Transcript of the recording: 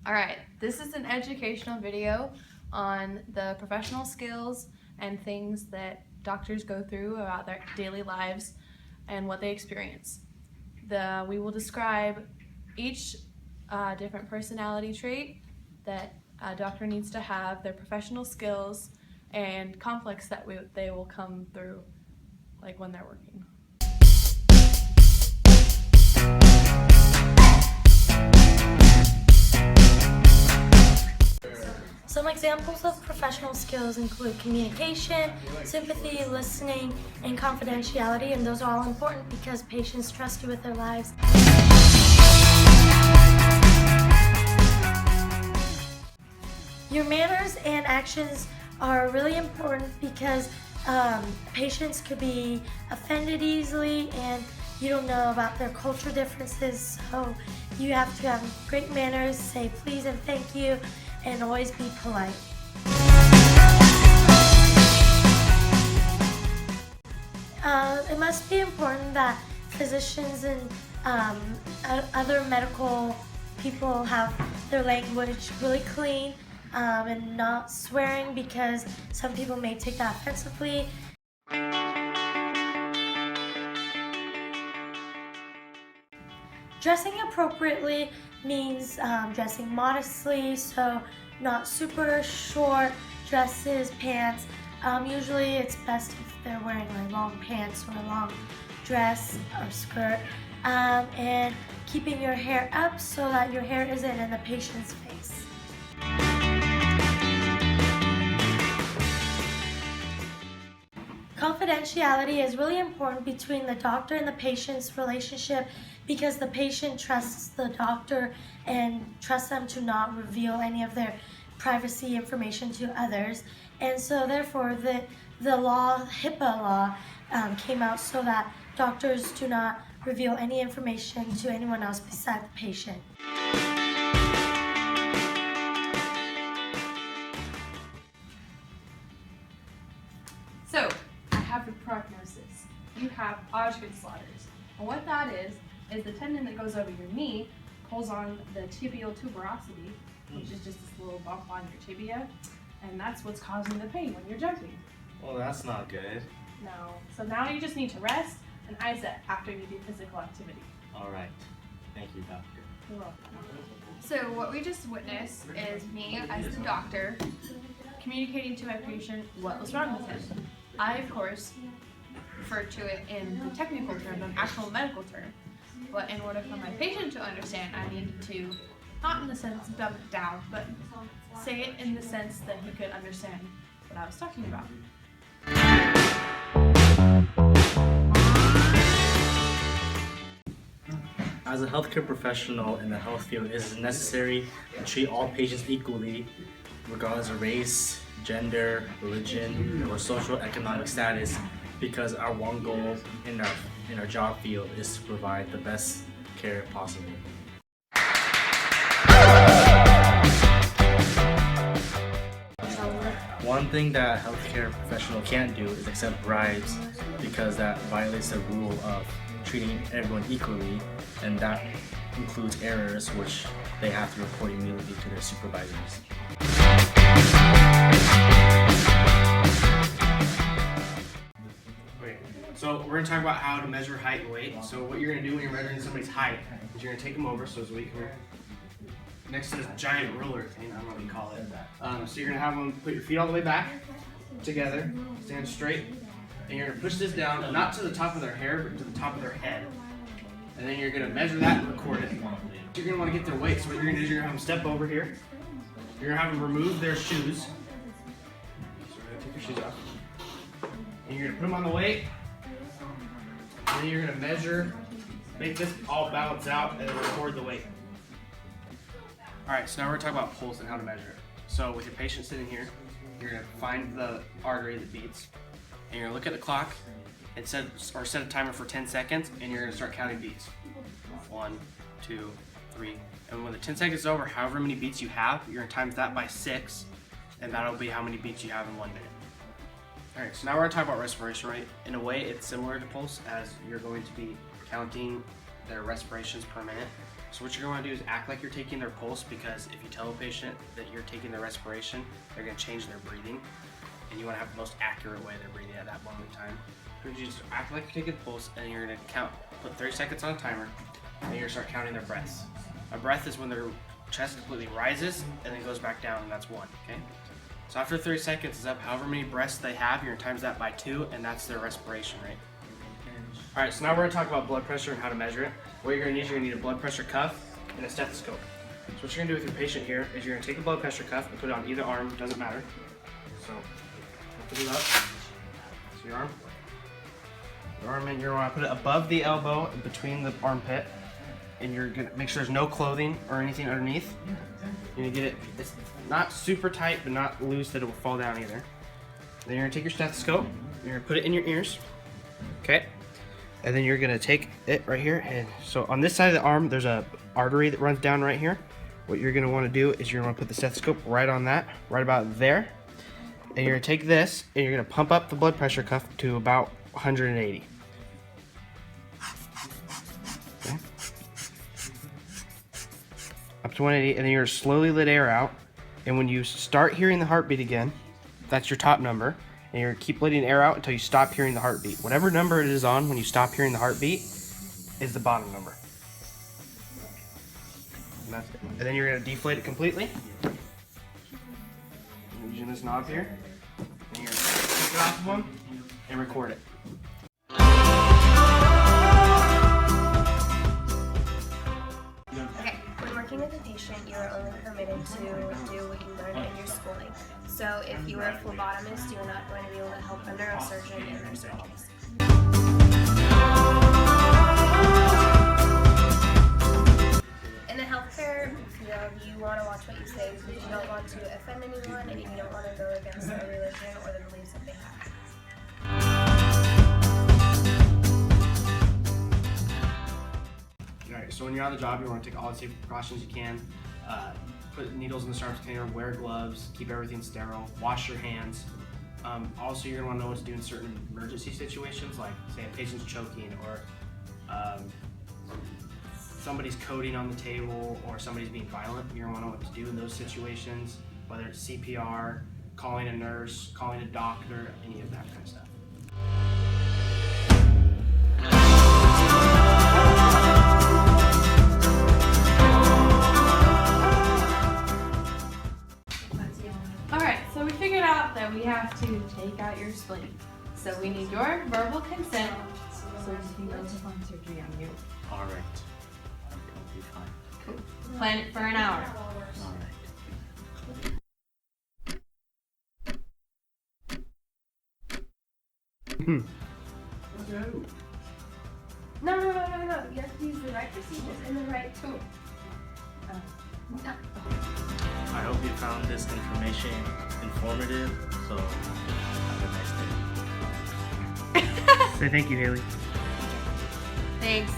Alright, this is an educational video on the professional skills and things that doctors go through about their daily lives and what they experience. We will describe each different personality trait that a doctor needs to have, their professional skills, and conflicts that they will come through, like when they're working. Some examples of professional skills include communication, sympathy, listening, and confidentiality, and those are all important because patients trust you with their lives. Your manners and actions are really important because patients could be offended easily and you don't know about their culture differences, so you have to have great manners, say please and thank you, and always be polite. It must be important that physicians and other medical people have their language really clean and not swearing because some people may take that offensively. Dressing appropriately means dressing modestly, so not super short dresses, pants. Usually it's best if they're wearing like long pants or a long dress or skirt, and keeping your hair up so that your hair isn't in the patient's face. Confidentiality is really important between the doctor and the patient's relationship because the patient trusts the doctor and trusts them to not reveal any of their privacy information to others. And so therefore the law, HIPAA law, came out so that doctors do not reveal any information to anyone else besides the patient. So, I have a prognosis. You have Osgood-Schlatter's. And what that is the tendon that goes over your knee pulls on the tibial tuberosity, which is just this little bump on your tibia, and that's what's causing the pain when you're jumping. Well, that's not good. No. So now you just need to rest and ice it after you do physical activity. All right. Thank you, doctor. You're welcome. So what we just witnessed is me as the doctor Communicating to my patient what was wrong with him. I, of course, referred to it in the technical term, an actual medical term. But in order for my patient to understand, I needed to, not in the sense dumb it down, but say it in the sense that he could understand what I was talking about. As a healthcare professional in the health field, it is necessary to treat all patients equally, regardless of race, gender, religion, or social economic status, because our one goal in our job field is to provide the best care possible. One thing that a healthcare professional can't do is accept bribes because that violates the rule of treating everyone equally, and that includes errors which they have to report immediately to their supervisors. Okay, so we're going to talk about how to measure height and weight. So what you're going to do when you're measuring somebody's height is you're going to take them over, so it's weight here, next to this giant ruler thing, I don't know what you call it. So you're going to have them put your feet all the way back together, stand straight, and you're going to push this down, not to the top of their hair, but to the top of their head. And then you're going to measure that and record it. You're going to want to get their weight, so what you're going to do is you're going to have them step over here. You're going to have them remove their shoes. So you're going to take your shoes off. And you're going to put them on the weight. And then you're going to measure, make this all balance out, and then record the weight. Alright, so now we're going to talk about pulse and how to measure it. So with your patient sitting here, you're going to find the artery that beats, and you're going to look at the clock and set a timer for 10 seconds, and you're going to start counting beats. 1, 2, 3, and when the 10 seconds is over, however many beats you have, you're going to times that by 6, and that'll be how many beats you have in 1 minute. Alright, so now we're going to talk about respiration rate. In a way, it's similar to pulse, as you're going to be counting their respirations per minute. So what you're going to do is act like you're taking their pulse, because if you tell a patient that you're taking their respiration, they're going to change their breathing, and you want to have the most accurate way they're breathing at that moment in time. So you just act like you're taking the pulse, and you're going to count, put 30 seconds on a timer, and you're going to start counting their breaths. A breath is when their chest completely rises and then goes back down, and that's 1, okay? So after 30 seconds is up, however many breaths they have, you're going to times that by 2, and that's their respiration rate. Alright, so now we're going to talk about blood pressure and how to measure it. What you're going to need a blood pressure cuff and a stethoscope. So what you're going to do with your patient here is you're going to take the blood pressure cuff and put it on either arm, doesn't matter. So, put it up. So your arm. Your arm in, you're going to put it above the elbow and between the armpit. And you're going to make sure there's no clothing or anything underneath. You're going to get it, it's not super tight, but not loose that it will fall down either. Then you're going to take your stethoscope, you're going to put it in your ears. Okay? And then you're gonna take it right here, and so on this side of the arm, there's a artery that runs down right here. What you're gonna want to do is you're gonna put the stethoscope right on that, right about there, and you're gonna take this and you're gonna pump up the blood pressure cuff to about 180. Okay. Up to 180, and then you're gonna slowly let air out. And when you start hearing the heartbeat again, that's your top number. And you're gonna keep letting air out until you stop hearing the heartbeat. Whatever number it is on when you stop hearing the heartbeat is the bottom number. And that's it. And then you're gonna deflate it completely. Using this knob here. And you're gonna take it off of them and record it. Okay, when working with a patient, you are only permitted to do what you learned in your schooling. So if you are a phlebotomist, you're not going to be able to help a neurosurgeon in their surgeries. In the healthcare field, you want to watch what you say because you don't want to offend anyone and you don't want to go against their religion or the beliefs that they have. Alright, so when you're on the job, you want to take all the safety precautions you can. Put needles in the starch container, wear gloves, keep everything sterile, wash your hands. Also, you're going to want to know what to do in certain emergency situations, like say a patient's choking or somebody's coding on the table or somebody's being violent. You're going to want to know what to do in those situations, whether it's CPR, calling a nurse, calling a doctor, any of that kind of stuff. That we have to take out your spleen. So we need your verbal consent so we can go to fun surgery on you. Alright. It'll be fine. Cool. Plan it for an hour. No. You have to use the right procedures and the right tool. I hope you found this information informative, so have a nice day. Say thank you, Haley. Thanks.